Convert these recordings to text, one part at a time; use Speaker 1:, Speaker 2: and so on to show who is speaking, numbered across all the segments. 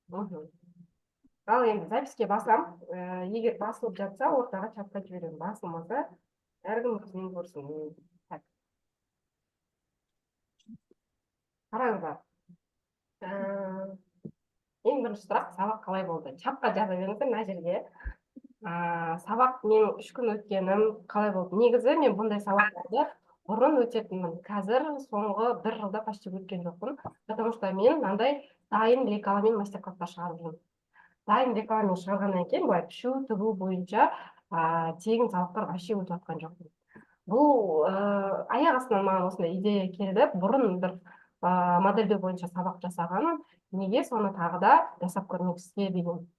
Speaker 1: Мгм. Ал енді записке басам, егер басылып жатса, ортаға чатқа жіберемін. Басылмаса, әркім өзінен көрсін. Так, қараңыздар. Ә, Ең бірінші сұрақ, сабақ қалай болды? Чатқа жаза беріңіздер мына жерге. Сабақ менің 3 күн өткенім қалай болды? Негізі мен бұндай сабақтарды бұрын өтетінмін. Қазір соңғы 1 жылда почти өткен жоқпын. Потому что мен мынандай дайын лекаламен мастер-класстар шығарып жүрмін. Дайын лекаламен шығарғаннан кейін былай пішу, тігу бойынша тегін сабақтар вообще өтіп жатқан жоқпын. Бұл аяқ астынан маған осындай идея келді. Бұрын бір модельдеу бойынша сабақ жасағанмын. Неге соны тағы да жасап көрмекшіге деген.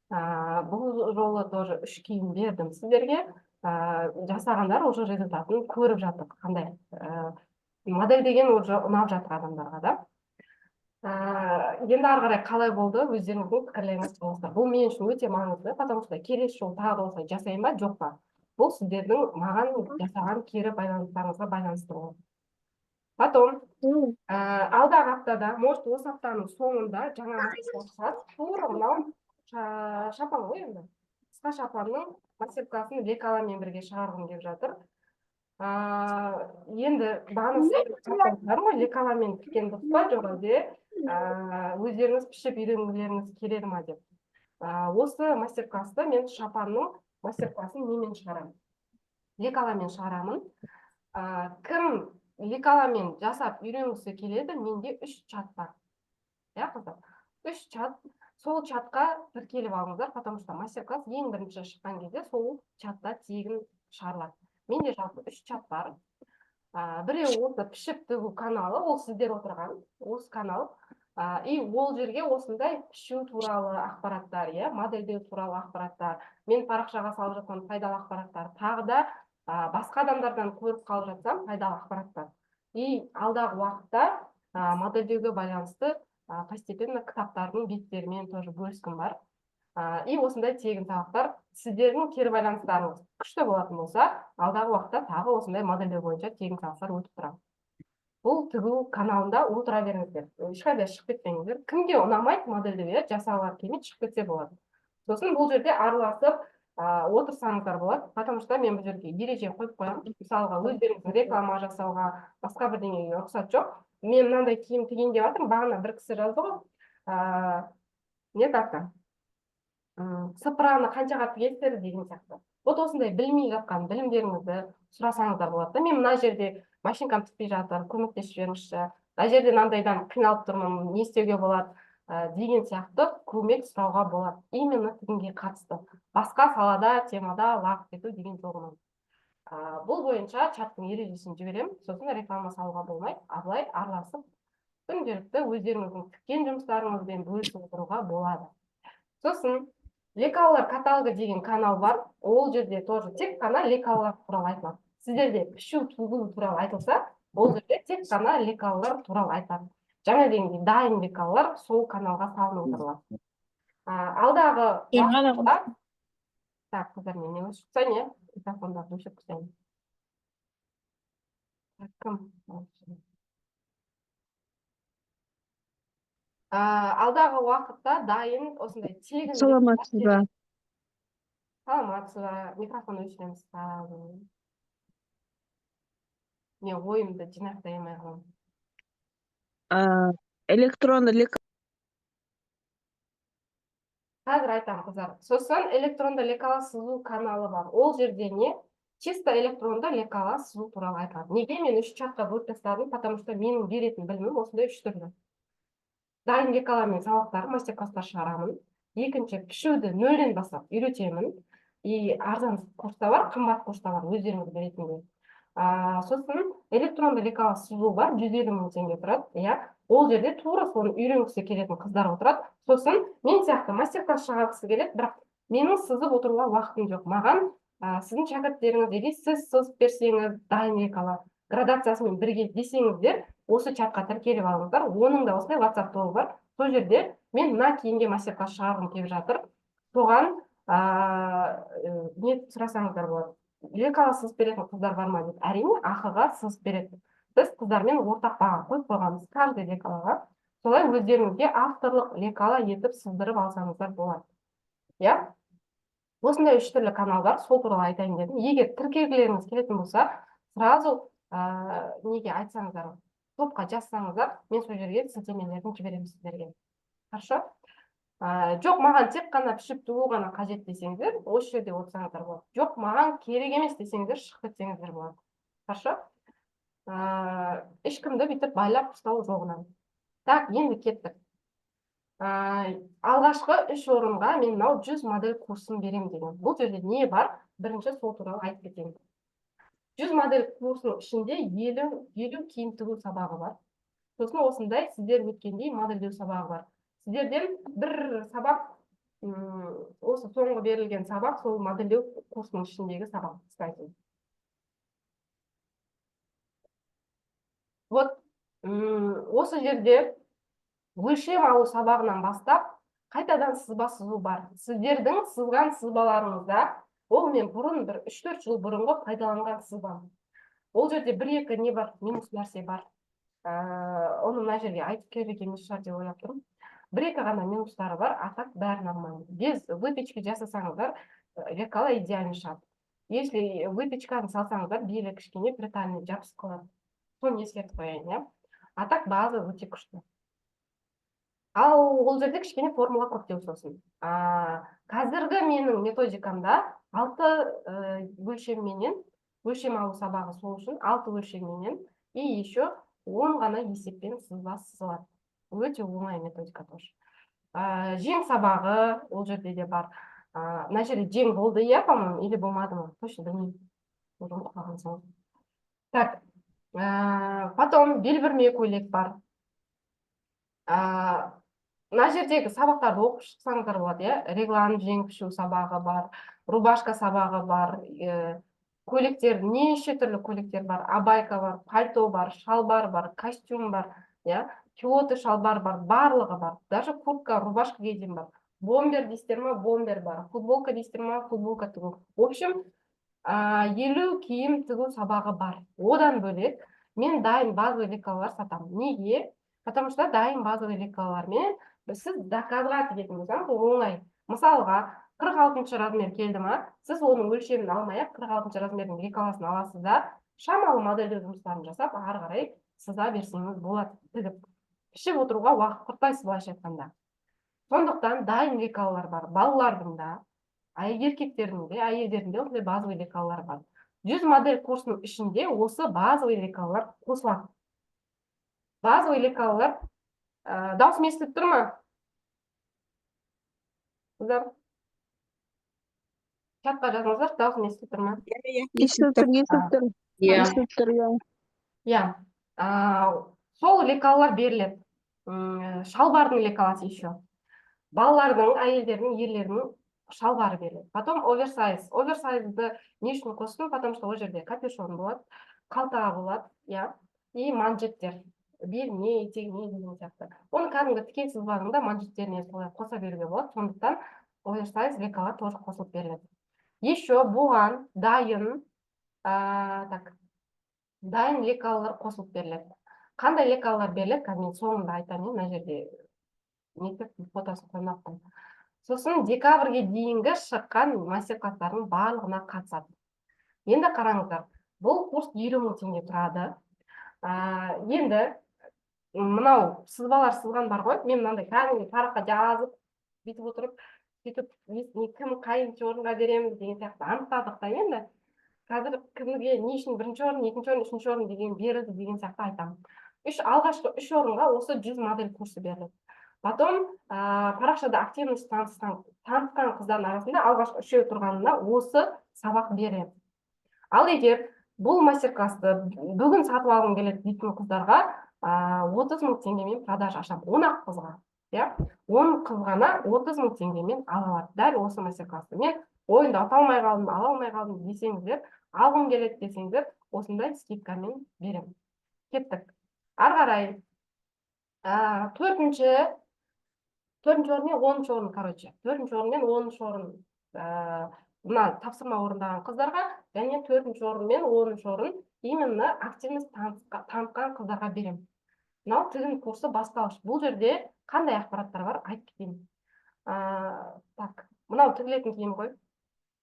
Speaker 1: Бұл жолы тоже 3 киім бердім сіздерге. Жасағандар уже результатын көріп жатыр. Қандай модель деген уже ұнап жатыр адамдарға да. Енді ары қарай қалай болды, өздеріңіздің пікірлеріңізді жазыңыздар. Бұл мен үшін өте маңызды, потому что келесі жолы тағы да осылай жасайын ба, жоқ па? Бұл сіздердің маған жасаған кері байланыстарыңызға байланысты болады. Потом алдағы аптада, может, осы аптаның соңында жаңа мастер-класс тура мынау шапан ғой енді. Қысқа шапанның мастер-классын лекаламен бірге шығарғым келіп жатыр. Енді бағана ғой, лекаламен тіккен дұрыс па жоқ әлде өздеріңіз пішіп үйренгілеріңіз келеді ма деп. Осы мастер-класты мен шапанның мастер-классын немен шығарамын? Лекаламен шығарамын. Кім лекаламен жасап үйренгісі келеді, менде 3 чат бар. Иә, қыздар? 3 чат. Сол чатқа тіркеліп алыңыздар, потому что мастер-класс ең бірінші шыққан кезде сол чатта тегін шығарылады. Менде жалпы 3 чат бар. Біреу осы пішіп тігу каналы, ол сіздер отырған, осы канал. И ол жерге осындай пішу туралы ақпараттар, модельдеу туралы ақпараттар, мен парақшаға салып жатқан пайдалы ақпараттар, тағы да басқа адамдардан көріп қалып жатсам пайдалы ақпараттар. И алдағы уақытта модельдеуге байланысты постепенно кітаптардың беттерімен тоже бөліскім бар. И осындай тегін сабақтар сіздердің кері байланыстарыңыз күшті болатын болса, алдағы уақытта тағы осындай модельдеу бойынша тегін сабақтар өтіп тұрады. Бұл тігу каналында отыра беріңіздер. Ешқайда шығып кетпеңіздер. Кімге ұнамайды модельдеу, жасауға келмейді, шығып кетсе болады. Сосын бұл жерде араласып отырсаңыздар болады, потому что мен бұл жерге ереже қойып қоямын. Мысалға, өздеріңіз реклама жасауға, басқа бірдеңеге рұқсат жоқ. Мен мынандай киім тігейін деп жатырмын, бағана бір кісі жазды ғой. Не так-то? Сыпыраны қаншаға тігесіздер деген сияқты. Вот осындай білмей жатқан білімдеріңізді сұрасаңыздар болады. Мен мына жерде машинкам тікпей жатыр, көмектесіп жіберіңізші. Мына жерде мынандайдан қиналып тұрмын, не істеуге болады деген сияқты көмек сұрауға болады. Именно тігінге қатысты. Басқа салада, темада лағып кету деген жоғынан. Бұл бойынша чаттың ережесін жіберемін, сосын реклама салуға болмайды, абылай араласып, күнделікті өздеріңіздің тіккен жұмыстарыңызбен бөлісіп отыруға болады. Сосын лекалалар каталогы деген канал бар, ол жерде тоже тек қана лекалалар туралы айтылады. Сіздерде пішу тігу туралы айтылса, ол жерде тек қана лекалалар туралы айтады. Жаңа дегендей дайын лекалалар сол каналға салынып отырылады. Алдағы уақытта так, қыздар, мен не шықса не? Микрофондарды өшіріп қысайын. Кім? Алдағы уақытта дайын осындай тегін...
Speaker 2: Саламатсыз ба?
Speaker 1: Саламатсыз ба? Микрофон өшіреміз. Мен ойымды жинақтай алмай қаламын.
Speaker 2: Электронды лекала.
Speaker 1: Қазір айтамын, қыздар. Сосын электронды лекала сызу каналы бар. Ол жерде не? Чисто электронды лекала сызу туралы айтады. Неге мен 3 чатқа бөліп тастадым? Потому что менің беретін білімім осындай 3 түрлі. Дайын лекаламен сабақтар, мастер-класстар шығарамын. Екінші, пішуді нөлден бастап үйретемін. И арзан курста бар, қымбат курста бар, өздеріңіз беретіндей. Сосын электронды лекала сызу бар, 150 000 теңге тұрады. Ол жерде тура соны үйренгісі келетін қыздар отырады. Сосын мен сияқты мастер-класс шығарғысы келеді, бірақ менің сызып отыруға уақытым жоқ. Маған сіздің шәкірттеріңіз или сіз сызып берсеңіз, дайын лекала градациясымен бірге десеңіздер, осы чатқа тіркеліп алыңыздар. Оның да осылай WhatsApp тобы бар. Сол жерде мен мына киімге мастер-класс шығарғым келіп жатыр. Соған не сұрасаңыздар болады. Лекала сызып беретін қыздар бар ма деп. Әрине, ақыға сызып береді. Біз қыздармен ортақ баға қойып қойғанбыз каждый лекалаға. солай өздеріңізге авторлық лекала етіп сыздырып алсаңыздар болады. Иә? Осындай 3 түрлі канал бар, сол туралы айтайын дедім. Егер тіркелгілеріңіз келетін болса, сразу неге айтсаңыздар, топқа жазсаңыздар, мен сол жерге сілтемелерін жіберемін сіздерге. Хорошо? Жоқ, маған тек қана пішіп тігу ғана қажет десеңіздер, осы жерде отырсаңыздар болады. Жоқ, маған керек емес десеңіздер, шығып кетсеңіздер болады. Хорошо? Ешкімді бүйтіп байлап ұстау жоғынан. Так, енді кеттік. Алғашқы 3 орынға мен мынау 100 модель курсын беремін деген. Бұл жерде не бар? Бірінші сол туралы айтып кетейін. 100 модель курсының ішінде 50 киім тігу сабағы бар. Сосын осындай сіздер өткендей модельдеу сабағы бар. Сіздерден бір сабақ, осы соңғы берілген сабақ, сол модельдеу курсының ішіндегі сабақ. Вот, осы жерде өлшем алу сабағынан бастап, қайтадан сызба сызу бар. Сіздердің сызған сызбаларыңызда, ол мен бұрын бір 3-4 жыл бұрынғы пайдаланған сызба. Ол жерде 1-2 не бар, минус нәрсе бар. Оны мына жерге айтып керек емес шығар деп ойлап тұрмын. 1-2 ғана минустары бар, а так бәрі нормально. Без выпечки жасасаңыздар, лекала идеально шығады. Если выпечканы салсаңыздар, белі кішкене бритальный жабысып қалады. Соны ескертіп қояйын, иә? А так база өте күшті. Ал ол жерде кішкене формула көптеу сосын. Қазіргі менің методикамда 6 өлшемменен, өлшем алу сабағы сол үшін 6 өлшемменен и еще 10 ғана есеппен сызба сызылады. Өте оңай методика тоже. Жең сабағы ол жерде де бар. Мына жерде жең болды, иә, по-моему, или болмады ма? Точно білмеймін. Так, потом белбірме көйлек бар. Мына жердегі сабақтарды оқып шықсаңыздар болады, иә? Реглан жең пішу сабағы бар, рубашка сабағы бар, көйлектер, неше түрлі көйлектер бар, абайка бар, пальто бар, шалбар бар, костюм бар, иә? Киоты шалбар бар, барлығы бар. Даже куртка, рубашка кейден бар. Бомбер дейсіздер ма? Бомбер бар. Футболка дейсіздер ма? Футболка тігу. В общем, 50 киім тігу сабағы бар. Одан бөлек мен дайын базовый лекалалар сатамын. Неге? Потому что дайын базовый лекалалармен сіз заказға тігетін болсаңыз, оңай. Мысалға, 46 размер келді ма, сіз оның өлшемін алмай-ақ 46 размердің лекаласын аласыз да, шамалы модельдеу жұмыстарын жасап, ары қарай сыза берсеңіз болады, тігіп. Пішіп отыруға уақыт құртпайсыз былайша айтқанда. Сондықтан дайын лекалалар бар. Балалардың да, еркектердің де, әйелдердің де осындай базовый лекалалар бар. 100 модель курсының ішінде осы базовый лекалалар қосылады. Базовый лекалалар даусым естіліп тұр ма? Қыздар? Чатқа жазыңыздар, даусым естіліп тұр ма?
Speaker 2: Естіліп тұр.
Speaker 1: Иә. Сол лекалалар беріледі. Шалбардың лекаласы еще. Балалардың, әйелдердің, ерлердің шалбары беріледі. Потом оверсайз. Оверсайзды не үшін қостым? Потому что ол жерде капюшон болады, қалтаға болады, иә, и манжеттер. Беліне, етегіне деген сияқты. Оны кәдімгі тіке сызбағында манжеттеріне қоса беруге болады. Сондықтан оверсайз лекалар тоже қосылып беріледі. Еще бұған дайын лекалалар қосылып беріледі. Қандай лекалалар беріледі? Мен соңында айтамын, мына жерде фотосын қоймаппын. Сосын декабрьге дейінгі шыққан мастер-класстардың барлығына қатысады. Енді қараңыздар, бұл курс 50 000 теңге тұрады. Енді мынау сызбалар сызған бар ғой, мен мынандай кәдімгі параққа жазып, бүйтіп отырып, кім қайыншы орынға береміз деген сияқты анықтадық та енді. Қазір кімге не үшін 1-ші орын, 2-ші орын, 3-ші орын деген берілді деген сияқты айтамын. Алғашқы 3 орынға осы 100 модель курсы беріледі. Потом парақшада активность танытқан қыздардың арасында алғашқы 3-еу тұрғанына осы сабақ береді. Ал егер бұл мастер-класты бүгін сатып алғым келеді дейтін қыздарға 30 000 теңгемен продаж ашамын. 10 қызға. 10 қызғана 30 000 теңгемен ала алады. Дәл осы мастер-класты. Мен ойында ала алмай қалдым десеңіздер, алғым келеді десеңіздер, осындай скидкамен беремін. Кеттік. Ары қарай 4-ші орын мен 10-ші орын, короче. 4-ші орын мен 10-ші орын мына тапсырма орындаған қыздарға, және 4-ші орын мен 10-ші орын именно активность танытқан қыздарға беремін. мынау тігін курсы бастауыш. Бұл жерде қандай ақпараттар бар айтып кетейін. Так, мынау тігілетін киім ғой.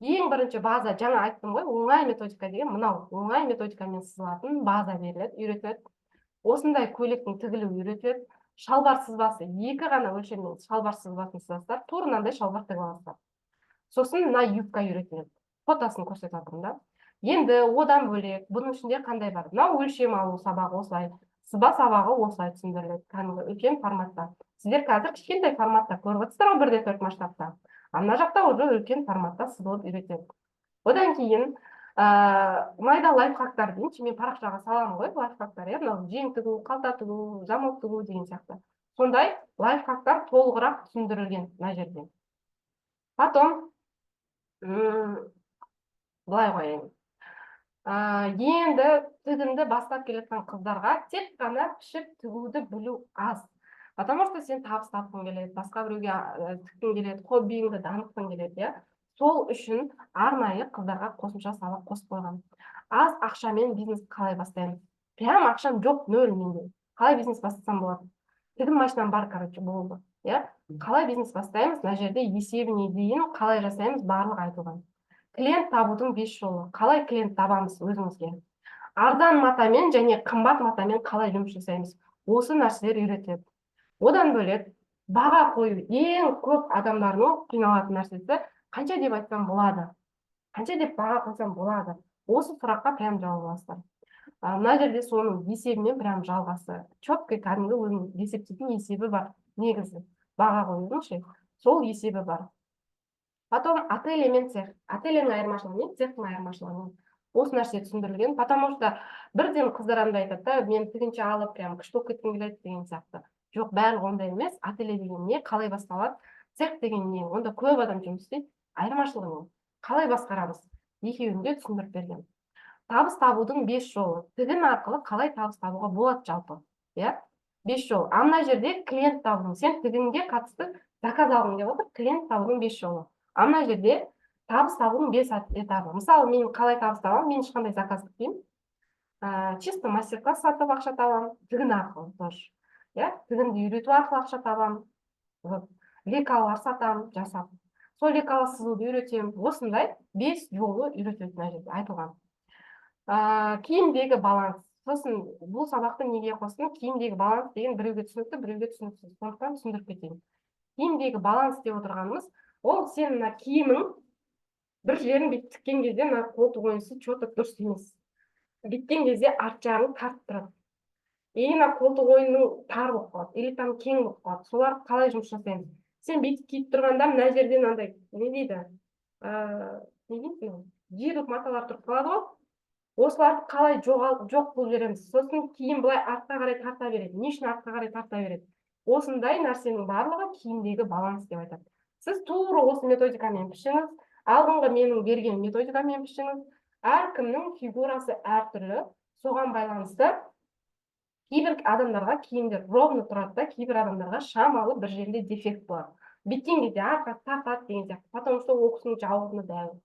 Speaker 1: Ең бірінші база, жаңа айттым ғой, оңай методика деген, мынау оңай методикамен сызылатын база беріледі, үйретіледі. Осындай көйлектің тігілуі үйретіледі. Шалбар сызбасы, екі ғана өлшеммен шалбар сызбасын сызасыздар, тура мынандай шалбар тігіп аласыздар. Сосын мына юбка үйретіледі. Фотосын көрсетіп жатырмын да. Енді одан бөлек, бұның ішінде қандай бар? Мынау өлшем алу сабағы осылай, сызба сабағы осылай түсіндіріледі, кәдімгі үлкен форматта. Сіздер қазір кішкентай форматта көріп отырсыздар ғой, 1/4 масштабта. Ана жақта уже үлкен форматта сызылып үйретеді. Одан кейін майда лайфхактар дейінші, мен парақшаға саламын ғой, лайфхактар, мынау жең тігу, қалта тігу, жамылып тігу деген сияқты. Сондай лайфхактар толығырақ түсіндірілген мына жерде. Потом былай қояйын. Енді тігінді бастап келетін қыздарға тек қана пішіп тігуді білу аз. Потому что сен табыс тапқың келеді, басқа біреуге тіккің келеді, хоббиіңді дамытқың келеді, сол үшін арнайы қыздарға қосымша сабақ қосып қойған. Аз ақшамен бизнес қалай бастаймыз? Прям ақшам жоқ, нөл менде. Қалай бизнес бастасам болады? Тігін машинам бар, короче, болды. Қалай бизнес бастаймыз? Мына жерде есебіне дейін қалай жасаймыз, барлық айтылған. Клиент табудың 5 жолы. Қалай клиент табамыз өзіңізге? Арзан матамен және қымбат матамен қалай жұмыс жасаймыз? Осы нәрселер үйретеді. Одан бөлек, баға қою ең көп адамдардың қиналатын нәрсесі, қанша деп айтсам болады? Қанша деп баға қойсам болады? Осы сұраққа прям жауап аласыздар. Мына жерде соның есебімен прям жалғасы. Четкий кәдімгі өзінің есептейтін есебі бар. Негізі баға қоюдың ше, сол есебі бар. Потом ателье мен цех. Ательенің айырмашылығы мен цехтың айырмашылығы. Осы нәрсе түсіндірілген. Потому что бірден қыздар андай айтады, мен тігінші алып, прям күшті болып кеткім келеді деген сияқты. Жоқ, барлығы ондай емес. Ателье деген не, қалай басталады? Цех деген не? Онда көп адам жұмыс істейді. Айырмашылығы не? Қалай басқарамыз? Екеуінде түсіндіріп берген. Табыс табудың 5 жолы. Тігін арқылы қалай табыс табуға болады жалпы? 5 жол. Мына жерде клиент табудың. Сен тігінге қатысты заказ алғың деп отыр, клиент табудың 5 жолы. Мына жерде табыс табудың 5 этабы. Мысалы, мен қалай табыс табамын? Мен ешқандай заказ күтпеймін. Чисто мастер-класс сатып ақша табамын. Тігін арқылы тоже. Тігінді үйрету арқылы ақша табамын. Лекалар сатамын, жасап. Сол лекалы сызуды үйретемін. Осындай 5 жолы үйретіледі мына жерде айтылған. Киімдегі баланс. Сосын бұл сабақты неге қостым? Киімдегі баланс деген біреуге түсінікті, біреуге түсініксіз. Сондықтан түсіндіріп кетейін. Киімдегі баланс деп отырғанымыз, ол сен мына киімің бір жерін бүйтіп тіккен кезде мына қолтық ойынсы четко дұрыс емес. Біткен кезде арт жағын тартып тұрады. Мына қолтық ойынның тар болып қалады, или там кең болып қалады. Солар қалай жұмыс жасаймыз? Сен бүйтіп киіп тұрғанда мына жерден андай не дейді? Не дейді? Жиырылып маталар тұрып қалады ғой. Осыларды қалай жоқ болып жібереміз? Сосын киім былай артқа қарай тарта береді. Не үшін артқа қарай тарта береді? Осындай нәрсенің барлығы киімдегі баланс деп айтады. Сіз тура осы методикамен пішіңіз, алдыңғы менің берген методикамен пішіңіз. Әркімнің фигурасы әртүрлі, соған байланысты кейбір адамдарға киімдер ровно тұрады да, кейбір адамдарға шамалы бір жерде дефект болады. Біткен кезде арқа тартады деген сияқты, потому что ол кісінің жауабына дәл.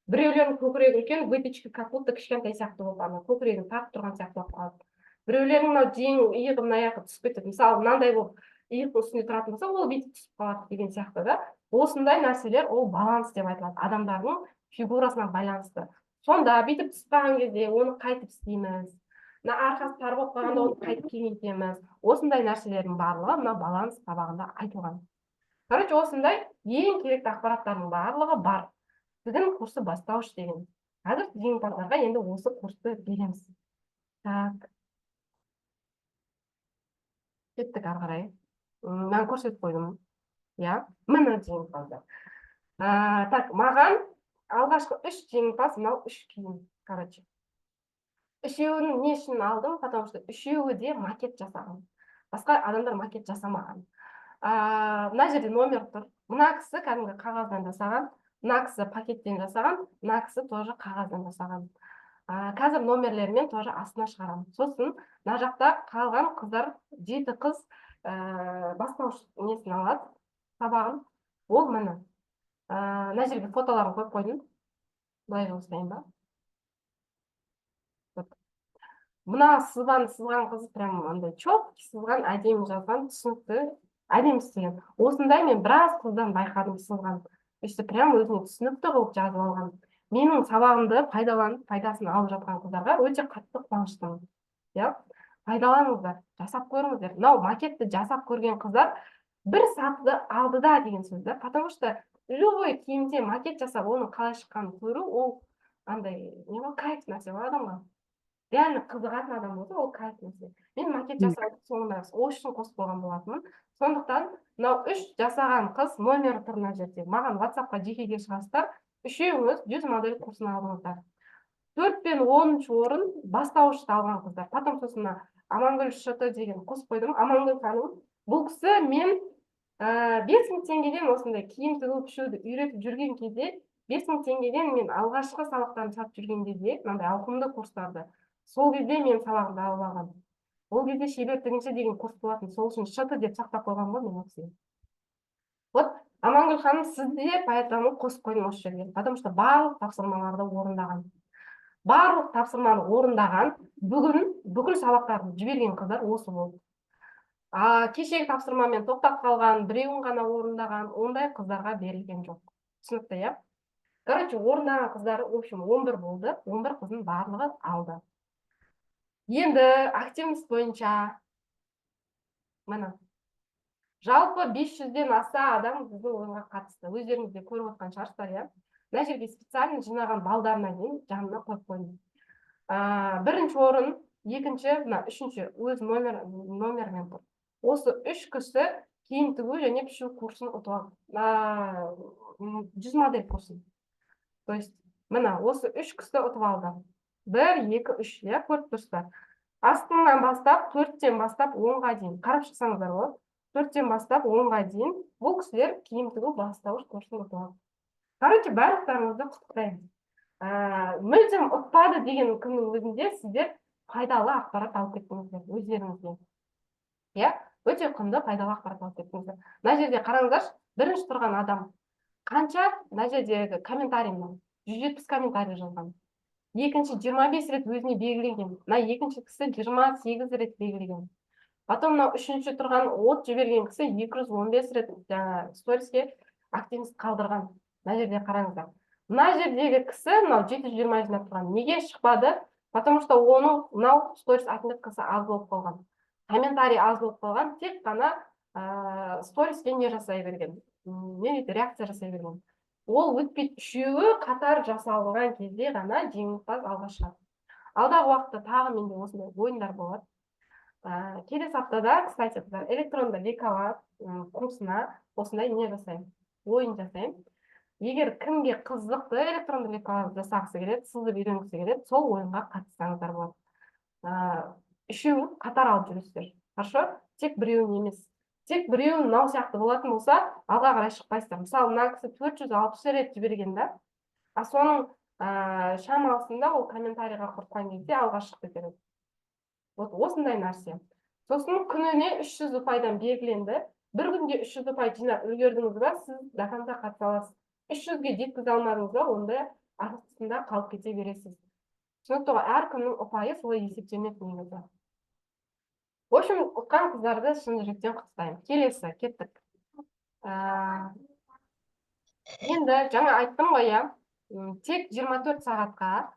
Speaker 1: Біреулердің көкірегі үлкен, выточка как будто кішкентай сияқты болып, көкірегін тартып тұрған сияқты болып қалады. Біреулердің мынау жең иығы мына жаққа түсіп кетеді. Мысалы, мынандай болып иықтың үстіне тұратын болса, ол бүйтіп түсіп қалады деген сияқты да. Осындай нәрселер ол баланс деп айтылады. Адамдардың фигурасына байланысты. Сонда бүйтіп түсіп қалған кезде оны қайтып істейміз. Мына арқасы тар болып қалғанда оны қайтып кеңейтеміз. Осындай нәрселердің барлығы мына баланс сабағында айтылған. Короче, осындай ең керекті ақпараттардың барлығы бар. Тігін курсы бастауыш деген. Қазір жеңімпаздарға енді осы курсты береміз. Так. Кеттік ары қарай. Мен көрсетіп қойдым. Міне жеңімпаздар. Так, маған алғашқы 3 жеңімпаз, мынау 3 киім. Короче. Үшеуін не үшін алдым? Потому что үшеуі де макет жасаған. Басқа адамдар макет жасамаған. Мына жерде номер тұр. Мына кісі кәдімгі қағаздан жасаған. Мына кісі пакеттен жасаған, мына кісі тоже қағаздан жасаған. Қазір номерлермен тоже астына шығарам. Сосын, мына жақта қалған қыздар, 7 қыз бастауыш несін алады, сабағын. Ол міне. Мына жерге фотоларын қойып қойдым. Былай жұмыстайын ба? мына сызбаны сызған қыз прям андай четкий сызған, әдемі жазған, түсінікті, әдемі істеген. Осындай мен біраз қыздан байқадым сызған. Işte прям өзіне түсінікті қылып жазып алған. Менің сабағымды пайдаланып, пайдасын алып жатқан қыздарға өте қатты қуаныштымын. Иә, пайдаланыңыздар, жасап көріңіздер. Мынау макетті жасап көрген қыздар бір сатыды алды да деген сөз да. Потому что любой киімде макет жасап, оның қалай шыққанын көру, ол андай, не ғой, кайф нәрсе ғой адамға. Реально қызығатын адам болса, ол кайф нәрсе. Мен макет жасауды соңында ол үшін қосып қойған болатынмын. Сондықтан мынау 3 жасаған қыз номері тұр мына жерде. Маған WhatsApp-қа жекеге шығасыздар, үшеуіңіз 100 модель курсын алыңыздар. 4 пен 10 орын бастауышты алған қыздар. Потом сосын Амангүл ШТ деген қосып қойдым. Амангүл ханым, бұл кісі мен 5000 теңгеден осындай киім тігіп пішуді үйретіп жүрген кезде, 5000 теңгеден мен алғашқы сабақтарын сатып жүрген кезде, мынандай ауқымды курстарды, сол кезде мен сабағымды алып алған. Ол кезде шебер тігінші деген курс болатын, сол үшін ШТ деп сақтап қойған ғой мен осы. Вот Амангүл ханым, сізде поэтому қосып қойдым осы жерге, потому что барлық тапсырмаларды орындаған. Барлық тапсырманы орындаған, бүкіл сабақтарын жіберген қыздар осы болды. Кешегі тапсырмамен тоқтап қалған, біреуін ғана орындаған, ондай қыздарға берілген жоқ. Түсінікті, иә? Короче, орындаған қыздары, в общем, 11 болды, 11 қыздың барлығы алды. Енді активность бойынша, мына, жалпы 500-ден аса адам біздің ойынға қатысты. Өздеріңіз де көріп отқан шығарсыздар, иә? Мына жерге специально жинаған балдарына дейін жанына қойып қойдым. Бірінші орын, екінші, үшінші өз номермен тұр. Осы 3 кісі киім тігу және пішу курсын ұтып алды. 100 модель курсын. То есть, мына осы 3 кісі ұтып алды. 1, 2, 3, иә, көріп тұрсыздар. Астынан бастап, 4-тен бастап 10-ға дейін. Қарап шықсаңыздар болады. 4-тен бастап 10-ға дейін бұл кісілер киім тігу бастауыш курсын ұтып алды. Короче, барлықтарыңызды құттықтаймын. Мүлдем ұтпады деген күннің өзінде сіздер пайдалы ақпарат алып кеттіңіздер өздеріңізге. Иә, өте құнды пайдалы ақпарат алып кеттіңіздер. Мына жерде қараңыздаршы, бірінші тұрған адам қанша, мына жердегі комментариймен 170 комментарий жазған. Екінші 25 рет өзіне белгілеген. Мына екінші кісі 28 рет белгілеген. Потом мына үшінші тұрған от жіберген кісі 215 рет сториске активность қалдырған. Мына жерде қараңыздар. Мына жердегі кісі, мынау 720 жинап тұрған. Неге шықпады? Потому что оның мынау сторис отметкасы аз болып қалған. Комментарий аз болып қалған, тек қана сториске не жасай берген. Реакция жасай берген. Ол өтпейді, үшеуі қатар жасалған кезде ғана жеңімпаз алға шығады. Алдағы уақытта тағы менде осындай ойындар болады. Келесі аптада, кстати, электронды лекала курсына осындай не жасаймын, ойын жасаймын. Егер кімге қызықты электронды лекала жасағысы келеді, сызып үйренгісі келеді, сол ойынға қатыссаңыздар болады. Үшеуін қатар алып жүресіздер. Хорошо? Тек біреуін емес. Тек біреуін мынау сияқты болатын болса, алға қарай шықпайсыздар. Мысалы, мына кісі 460 рет жіберген да, соның шамасында ол комментарийға құртқан кезде алға шығып кетеді. Вот осындай нәрсе. Сосын күніне 300 ұпайдан белгіленді. Бір күнде 300 ұпай жинап үлгердіңіз ба, сіз до конца қатыса аласыз. 300-ге жеткізе алмадыңыз ба, онда артында қалып кете бересіз. Түсінікті ғой, әр күннің ұпайы солай есептелмек негізі. В общем, ұтқан қыздарды шын жүректен құттықтаймын. Келесі, кеттік. Енді жаңа айттым ғой, тек 24 сағатқа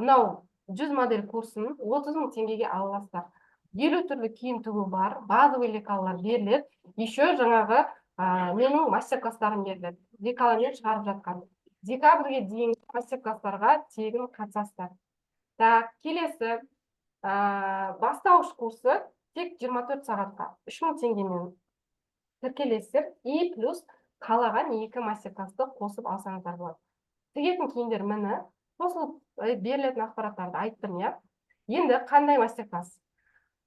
Speaker 1: мынау 100 модель курсын 30 000 теңгеге аласыздар. 50 түрлі киім тігу бар, базовый лекалалар беріледі. Еще жаңағы менің мастер-класстарым беріледі. Лекаламен шығарып жатқан. Декабрьге дейін мастер-класстарға тегін қатысасыздар. Так, келесі бастауыш курсы тек 24 сағатқа 3000 теңгемен тіркелесіздер. И плюс қалаған 2 мастер-классты қосып алсаңыздар болады. Тігетін киімдер міні, қосылып берілетін ақпараттарды айттым, иә. Енді қандай мастер-класс?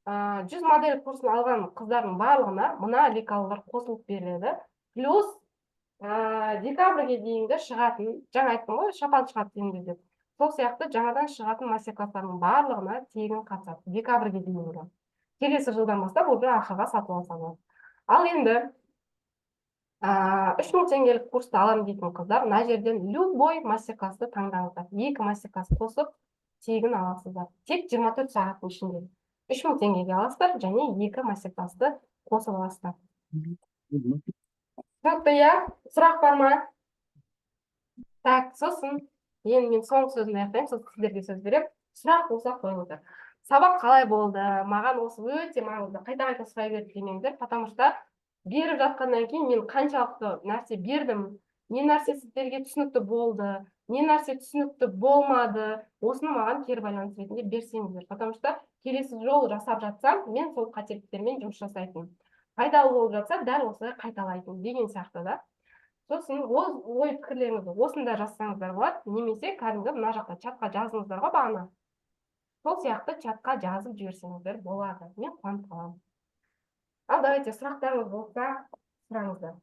Speaker 1: 100 модель курсын алған қыздардың барлығына мына лекалалар қосылып беріледі. Плюс декабрьге дейінгі шығатын, жаңа айттым ғой, шапан шығады дейміз деп. Сол сияқты жаңадан шығатын мастер-класстардың барлығына тегін қатысады. Декабрьге дейінгі. Келесі жылдан бастап ол ақыға сатып алсаңыз. Ал енді 3000 теңгелік курсты аламын дейтін қыздар, мына жерден любой мастер-классты таңдаңыздар. 2 мастер-класс қосып тегін аласыздар. Тек 24 сағаттың ішінде. 3000 теңгеге аласыздар және 2 мастер-классты қосып аласыздар. Түсінікті, иә? Сұрақ бар ма? Так, сосын енді мен соңғы сөзімді аяқтаймын, сосын сіздерге сөз беремін. Сұрақ болса қойыңыздар. Сабақ қалай болды? Маған осы өте маңызды. Қайта-қайта сұрай беріп демеңдер, потому что беріп жатқаннан кейін мен қаншалықты нәрсе бердім, не нәрсе сіздерге түсінікті болды, не нәрсе түсінікті болмады, осыны маған кері байланыс ретінде берсеңіздер. Потому что келесі жол жасап жатсам, мен сол қателіктермен жұмыс жасайтын. Пайдалы болып жатса, дәл осылай қайталайтын деген сияқты да. Сосын ой пікірлеріңізді осында жазсаңыздар болады, немесе кәдімгі мына жақта чатқа жазыңыздар ғой бағана. Сол сияқты чатқа жазып жіберсеңіздер болады. Мен қуанып қаламын. Ал давайте сұрақтарыңыз болса, сұраңыздар.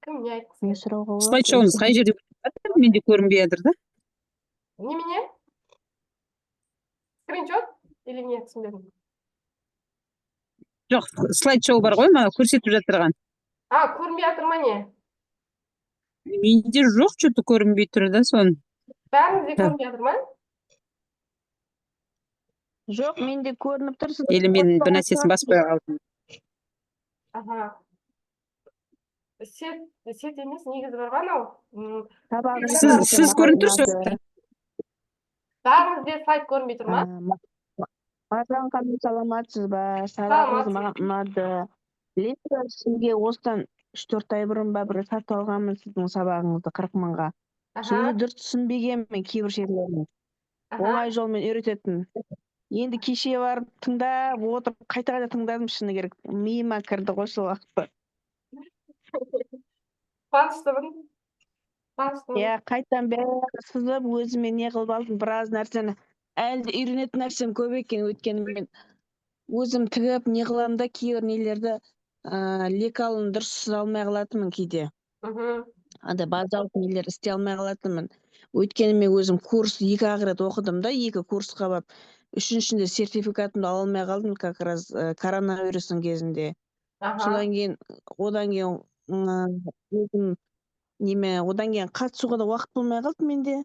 Speaker 1: Кім не айтқысы
Speaker 2: Не
Speaker 1: келеді?
Speaker 2: сұрауға болады?
Speaker 3: Слайд-шоуыңыз қай жерде жатыр? Менде көрінбей жатыр да.
Speaker 1: Немене? Скриншот или не түсінбедім?
Speaker 3: Жоқ, слайд-шоу бар ғой, мына көрсетіп жатырған.
Speaker 1: Көрінбей жатыр ма не?
Speaker 3: Менде жоқ, что-то көрінбей тұр да соны.
Speaker 1: Бәріңізде көрінбей жатыр ма?
Speaker 2: Жоқ, менде көрініп тұр.
Speaker 3: Или мен бір нәрсесін баспай қалдым.
Speaker 1: Сет емес, негізі бар ғой анау.
Speaker 3: Сіз көрініп тұрсыз.
Speaker 1: Бәріңізде слайд көрінбей тұр ма?
Speaker 2: Маржан ханым, саламатсыз ба?
Speaker 1: Саламатсыз.
Speaker 2: Сабағыңыз маған ұнады. Лента сізге осыдан 3-4 ай бұрын ба бір сатып алғанмын сіздің сабағыңызды 40 мыңға. Сөзді дұрыс түсінбегенмін кейбір жерлерін. Оңай жолмен үйрететін. Енді кеше барып тыңдап отырып, қайта-қайта тыңдадым, шыны керек. Миыма кірді ғой сол уақытта.
Speaker 1: Қуаныштымын.
Speaker 2: Иә, қайтадан бәрі сызып, өзіме не қылып алдым, біраз нәрсені. Әлі де үйренетін нәрсем көп екен, өйткені мен өзім тігіп, не қыламын да кейбір нелерді лекалын дұрыс сыза алмай қалатынмын кейде. Базалық нелер істей алмай қалатынмын. Өйткені мен өзім курс 2 рет оқыдым да, 2 курсқа барып, 3-шінде сертификатымды ала алмай қалдым, как раз коронавирустың кезінде. Содан кейін, одан кейін өзім одан кейін қатысуға да уақыт болмай қалды менде.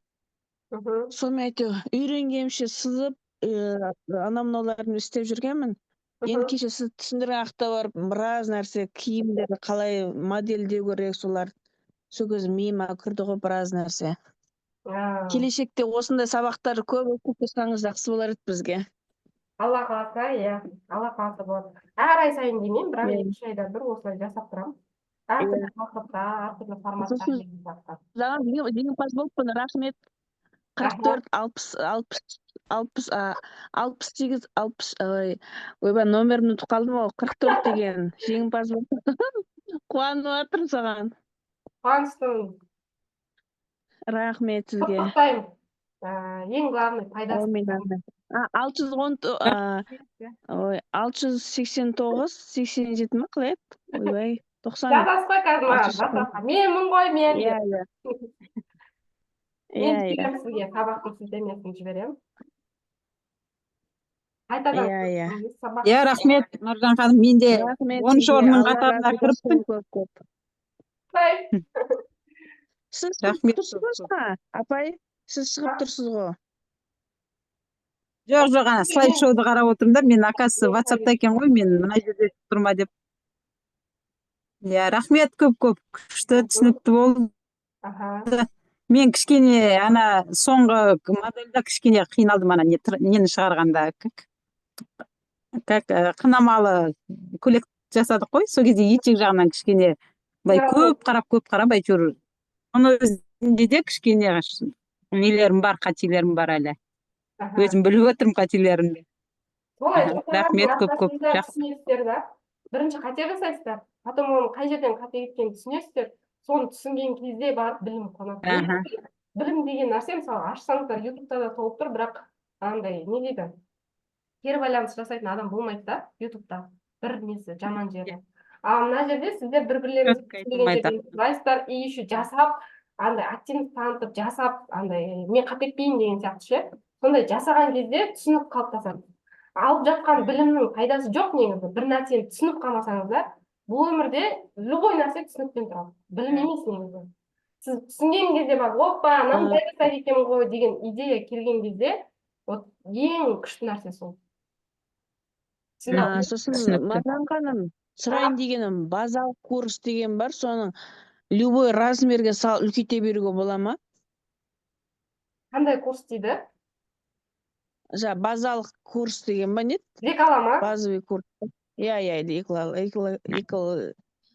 Speaker 2: Сонымен әйтеуір үйренгенше сызып, анау-мынауларын істеп жүргенмін. Енді кеше сіз түсіндірген уақытта барып, біраз нәрсе киімдерді қалай модельдеу керек, солар сол кезде миыма кірді ғой біраз нәрсе. Келешекте осындай сабақтар көп оқып тұрсаңыз жақсы болар еді бізге.
Speaker 1: Алла қаласа, иә, Алла қаласа болады. Әр ай сайын демеймін, бірақ 2-3 айда бір осылай жасап тұрамын. Әртүрлі тақырыпта, әртүрлі форматта.
Speaker 2: Жаңа жеңімпаз болыппын, рахмет. 44, 68, ойбай, номерімді ұмытып қалдым ғой, 44 деген жеңімпаз болыппын. Қуанып жатырмын саған.
Speaker 1: Қуаныштымын.
Speaker 2: Рахмет сізге.
Speaker 1: Құттықтаймын. Ең главный пайдасы.
Speaker 2: 689, 87 ма қалай еді? Ойбай, 90.
Speaker 1: Жазасыз қой қазір, менмін ғой, мен деп. Мен жіберем сізге, сабақтың сілтемесін жіберем. Қайтадан.
Speaker 3: Иә, рахмет, Маржан ханым, менде 10 орынның қатарына кіріппін.
Speaker 2: Сіз шығып тұрсыз ба? Апай, сіз шығып тұрсыз ғой.
Speaker 3: Жоқ, ана слайд-шоуды қарап отырмын да, мен оказывается WhatsApp-та екен ғой, мен мына жерде тұрма деп. Иә, рахмет көп, күшті, түсінікті болды. Мен кішкене ана соңғы модельда кішкене қиналдым, ана нені шығарғанда. Как қынамалы көйлек жасадық қой, сол кезде етек жағынан кішкене көп қарап, әйтеуір оның өзінде де кішкене нелерім бар, қателерім бар әлі. Өзім біліп отырмын қателерімді. Рахмет көп, жақсы.
Speaker 1: Бірінші қате жасайсыздар, потом оның қай жерден қате кеткенін түсінесіздер. Соны түсінген кезде барып білім қонады. Білім деген нәрсе, мысалы, ашсаңыздар, ютубта да толып тұр, бірақ андай, не дейді, кері байланыс жасайтын адам болмайды да, ютубта. Бір несі, жаман жері. Мына жерде сіздер бір-бірлеріңізді түсінген жерден сұрайсыздар, и еще жасап, андай, активность танытып, жасап, андай, мен қапетпейін деген сияқты ше. Сондай жасаған кезде түсініп қалыптасады. Алып жатқан білімнің пайдасы жоқ негізі, бір нәрсені түсініп қалмасаңыздар, бұл өмірде любой нәрсе түсінікпен тұрады. Білім емес негізі. сіз түсінген кезде барып опа мынандай жасайды екен ғой деген идея келген кезде вот ең күшті нәрсе сол.
Speaker 2: Сосын
Speaker 3: түсінікті.
Speaker 2: Маржан ханым, сұрайын дегенім, базалық курс деген бар, соның любой размерге салып үлкейте беруге бола ма?
Speaker 1: Қандай курс дейді?
Speaker 2: Базалық курс деген ба не?
Speaker 1: Лекала ма?
Speaker 2: Базовый курс. Иә,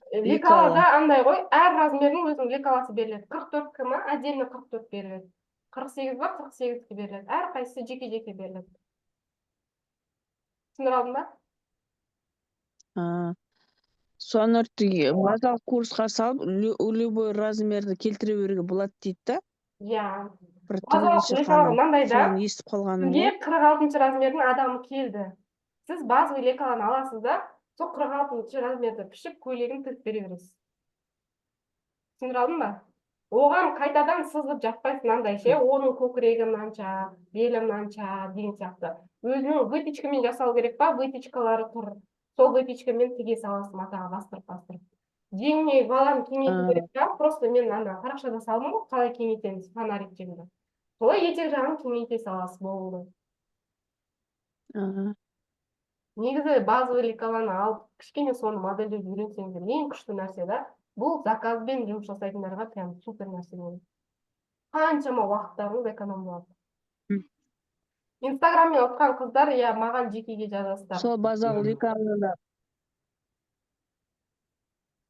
Speaker 1: Лекалада андай ғой, әр размердің өзінің лекаласы беріледі. 44 ма, отдельно 44 беріледі. 48 бар, 48 беріледі. Әр қайсысы жеке-жеке беріледі. Түсіндір алдың ба?
Speaker 2: Соны базалық курсқа салып, любой размерді келтіре беруге болады дейді да?
Speaker 1: Иә.
Speaker 2: Бір
Speaker 1: Базалық лекала мынандай да,
Speaker 2: соны естіп қалғаным
Speaker 1: сізге
Speaker 2: ғой.
Speaker 1: 46 размердің адамы келді. Сіз базовый лекаланы аласыз да, сол 46 размерді пішіп, көйлегін тігіп бере бересіз. Түсіндір алдың ба? Оған қайтадан сызып жатпайсың мынандай ше, оның көкірегі мынанша, белі мынанша деген сияқты. Өзінің выточкамен жасау керек па, выточкалары тұр. Сол выточкамен тіге саласың матаға бастырып. Жеңіне баланы кеңейту керек па, просто мен ана парақшада салдым ғой, қалай кеңейтеміз фонарик жеңді. Солай етек жағын кеңейте саласыз болды. Негізі базовый лекаланы алып, кішкене соны модельдеп үйренсеңіздер ең күшті нәрсе да. Бұл заказбен жұмыс жасайтындарға прям супер нәрсе болды. Қаншама уақыттарыңыз эконом болады. Инстаграммен отқан қыздар, я маған жекеге жазасыздар.
Speaker 2: Сол базалық лекаланы.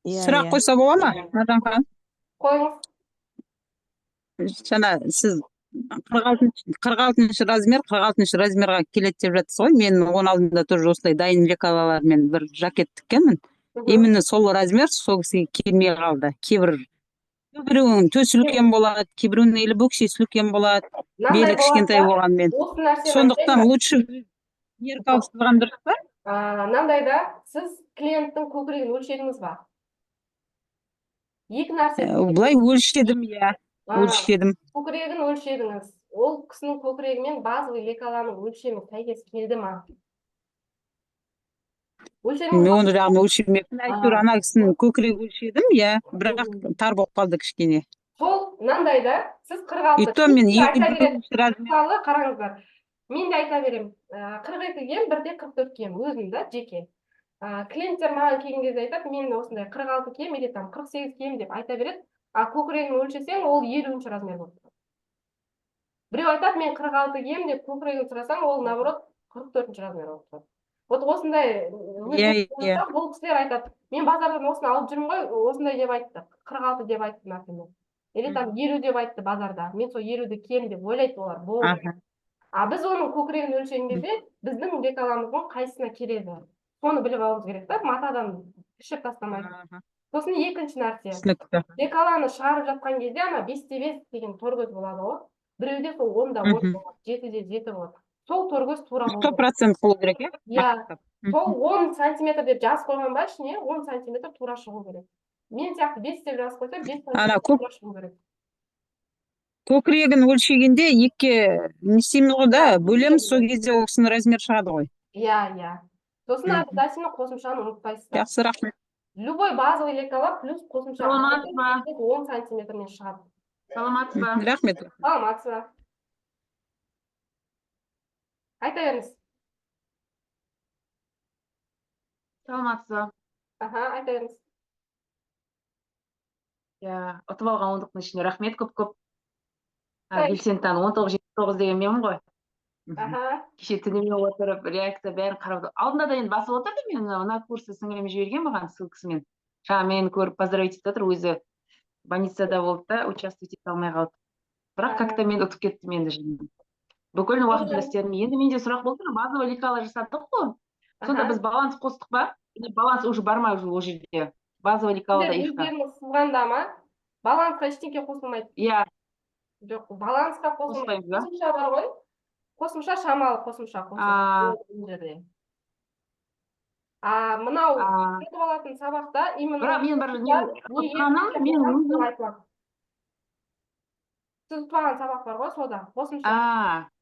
Speaker 3: Сұрақ қойса бола ма, Маржан ханым?
Speaker 1: Қойыңыз.
Speaker 3: Жаңа сіз 46 размер, 46 размерға келеді деп жатсыз ғой. Мен оның алдында тоже осылай дайын лекалалармен бір жакет тіккенмін. Именно сол размер сол кісіге келмей қалды. Кейбіреуінің төсі үлкен болады, кейбіреуінің елі бөксесі үлкен болады, белі кішкентай болғанмен. Сондықтан лучше меркі ауыстырған дұрыс па?
Speaker 1: Мынандай да, сіз клиенттің көкірегін өлшедіңіз ба? Екі нәрсе.
Speaker 3: Былай өлшедім, иә. Өлшедім.
Speaker 1: Көкірегін өлшедіңіз. Ол кісінің көкірегімен базовый лекаланың өлшемі сәйкес келді ма?
Speaker 3: Мен оны жағын өлшемеппін. Әйтеуір ана кісінің көкірегі өлшедім, иә, бірақ тар болып қалды кішкене.
Speaker 1: Сол мынандай да, сіз 46.
Speaker 3: И то мен 21 размер.
Speaker 1: Қараңыздар. Мен де айта берем. 42 кем, бірде 44 кем, өзім да жеке. Клиенттер маған келген кезде айтады, мен осындай 46 кем или там 48 кем деп айта береді. Көкірегін өлшесең, ол 50 размер болып тұрады. Біреу айтады, мен 46 кем деп көкірегін сұрасаң, ол наоборот 44 размер болып тұрады. Вот осындай бұл кісілер айтады, мен базардан осыны алып жүрмін ғой, осындай деп айтты, 46 деп айтты, например. Или там 50 деп айтты базарда, мен сол 50-ді кем деп ойлайды олар, болды. Біз оның көкірегін өлшеген кезде, біздің лекаламыздың қайсысына келеді. Соны біліп алуымыз керек та, матадан пішіп тастамайды. Сосын екінші нәрсе, лекаланы шығарып жатқан кезде, ана 5-5 деген торгөз болады ғой. Біреуде сол 10-да 10 болады, 7-де 7 болады. Сол торгөз тура болу керек.
Speaker 3: 100% болу керек, иә?
Speaker 1: Иә. Сол 10 сантиметр деп жазып қойған ба ішіне, 10 сантиметр тура шығу керек. Мен сияқты 5 деп жазып қойса, 5 сантиметр тура шығу керек.
Speaker 3: Көкірегін өлшегенде екке не істейміз ғой да, бөлеміз, сол кезде ол кісінің размер шығады ғой.
Speaker 1: Иә. Сосын обязательно қосымшаны ұмытпайсыздар.
Speaker 3: Жақсы, рахмет.
Speaker 1: Любой базовый лекала плюс қосымша 10 сантиметрмен шығады.
Speaker 4: Саламатсыз ба?
Speaker 3: Рахмет.
Speaker 1: Саламатсыз ба? Айта беріңіз.
Speaker 4: Саламатсыз ба?
Speaker 1: Айта беріңіз.
Speaker 4: Ұтып алған 10-дықтың ішінде рахмет көп-көп. Белсендтан 19-79 деген менмін ғой. Кеше түнімен отырып, реакция бәрін қарап. Алдында да енді басып отырды, мен мына курсы сіңіліме жіберген маған ссылкасымен. Жаңа мені көріп поздравить етіп отыр, өзі больницада болды да, участвовать ете алмай қалды. Бірақ как-то мен ұтып кеттім енді жинын. Бүкіл уақытында істедім. Енді менде сұрақ болды, базовый лекала жасадық қой. Сонда біз баланс қостық па? Баланс уже бармай уже ол жерде. Базовый лекалада ихқа.
Speaker 1: Өздеріңіз сызғанда ма? Балансқа ештеңке қосылмайды.
Speaker 4: Иә.
Speaker 1: Жоқ, балансқа қосылмайды. Қосымша бар ғой. Қосымша шамалы қосымша қосылады. Мынау кетіп алатын сабақта именно
Speaker 4: бірақ мен бір
Speaker 1: сіз ұтпаған сабақ бар ғой, сода қосымша.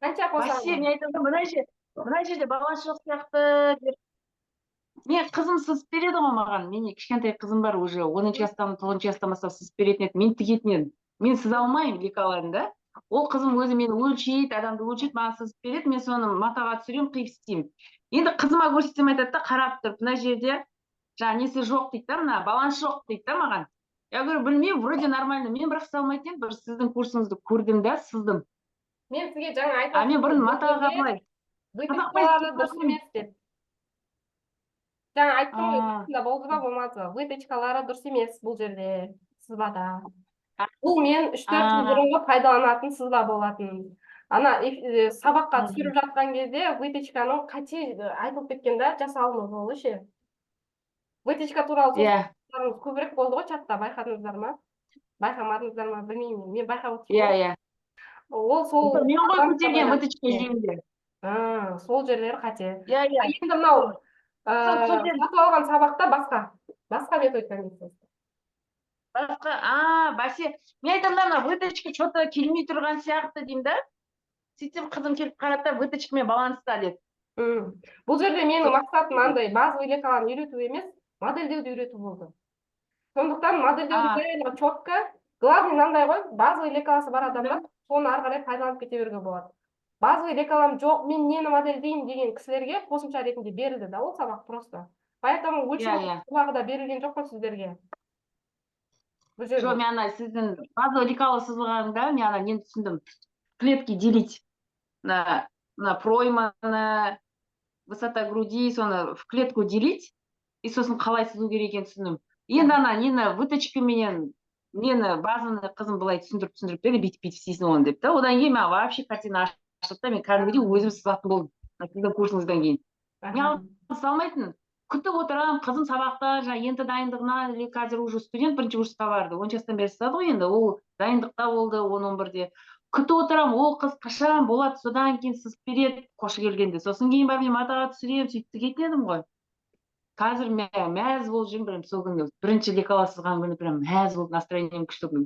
Speaker 1: Қанша қосамыз?
Speaker 4: Вообще, мен айтамын, мына жерде баланс жоқ сияқты. Мен қызым сызып береді ғой маған. Менің кішкентай қызым бар уже 10 жастан, 9 жастан бастап сызып беретін еді. Мен тігетін едім. мен сыза алмаймын лекаларын да. Ол қызым өзі мені өлшейді, адамды өлшейді, маған сызып береді, мен соны матаға түсіремін, қиып істеймін. Енді қызыма көрсетсем айтады да, қарап тұрып, мына жерде жаңағы несі жоқ дейді да, мына баланс жоқ дейді да маған. Я говорю, білмеймін, вроде нормально. Мен бірақ сыza алмайтын едім, бір сіздің курсыңызды көрдім да, сыздым.
Speaker 1: Мен сізге жаңа
Speaker 4: А мен бұрын матаға былай
Speaker 1: выточкалары дұрыс емес деп. Жаңа айттым ғой,
Speaker 4: А.
Speaker 1: осында болды ба, болмады ба? Выточкалары дұрыс емес бұл жерде, сызбада. Бұл мен 3-4 жыл бұрынғы пайдаланатын сызба болатын. Ана сабаққа түсіріп жатқан кезде выточканың қате айтылып кеткен да, жасалыны жолы ше. Выточка туралы соңғы көбірек болды ғой чатта, байқадыңыздар ма? Байқамадыңыздар ма, білмеймін. Мен байқап отырмын. Ол сол
Speaker 4: мен ғой көтерген выточка жеңінде.
Speaker 1: Сол жерлері қате.
Speaker 4: Енді
Speaker 1: мынау сатып алған сабақта басқа методика емес.
Speaker 4: Басқа, бәсе, мен айтамын да, выточка что-то келмей тұрған сияқты деймін да. Сөйтсем қызым келіп қарады, выточкамен баланста деді.
Speaker 1: Бұл жерде менің мақсатым андай базовый лекаларын үйрету емес, модельдеуді үйрету болды. Сондықтан модельдеуді четко, главный мынандай ғой, базовый лекаласы бар адамдар соны ары қарай пайдаланып кете беруге болады. Базовый лекалам жоқ, мен нені модельдеймін деген кісілерге қосымша ретінде берілді да ол сабақ просто. Поэтому өлшем сабағы да берілген жоқ қой сіздерге.
Speaker 4: Жоқ, мен ана сіздің базовый лекалы сызылғанда мен ана нені түсіндім. Клетки делить на пройманы, высота груди, соны в клетку делить, и сосын қалай сызу керек екенін түсіндім. Енді ана нені выточка менен нені базаны қызым былай түсіндіріп берді, бүйтіп істейсің оны деп та. Одан кейін мен вообще картина ашып та, мен кәдімгідей өзім сызатын болдым. Сіздің курсыңыздан кейін. Мен салмайтын. Күтіп отырамын, қызым сабақта, енді дайындығына, или қазір уже студент бірінші курсқа барды. 10 жастан бері сызады ғой енді, ол дайындықта болды, 10-11-де. Күтіп отырамын, ол қыз қашан болады, содан кейін сызып береді, қошы келгенде. Сосын кейін барып мен матаға түсіремін, сөйтіп кеткен едім ғой. Қазір мәз болып жүрмін, сол күні бірінші лекала сызған күні прям мәз болып, настроением күшті.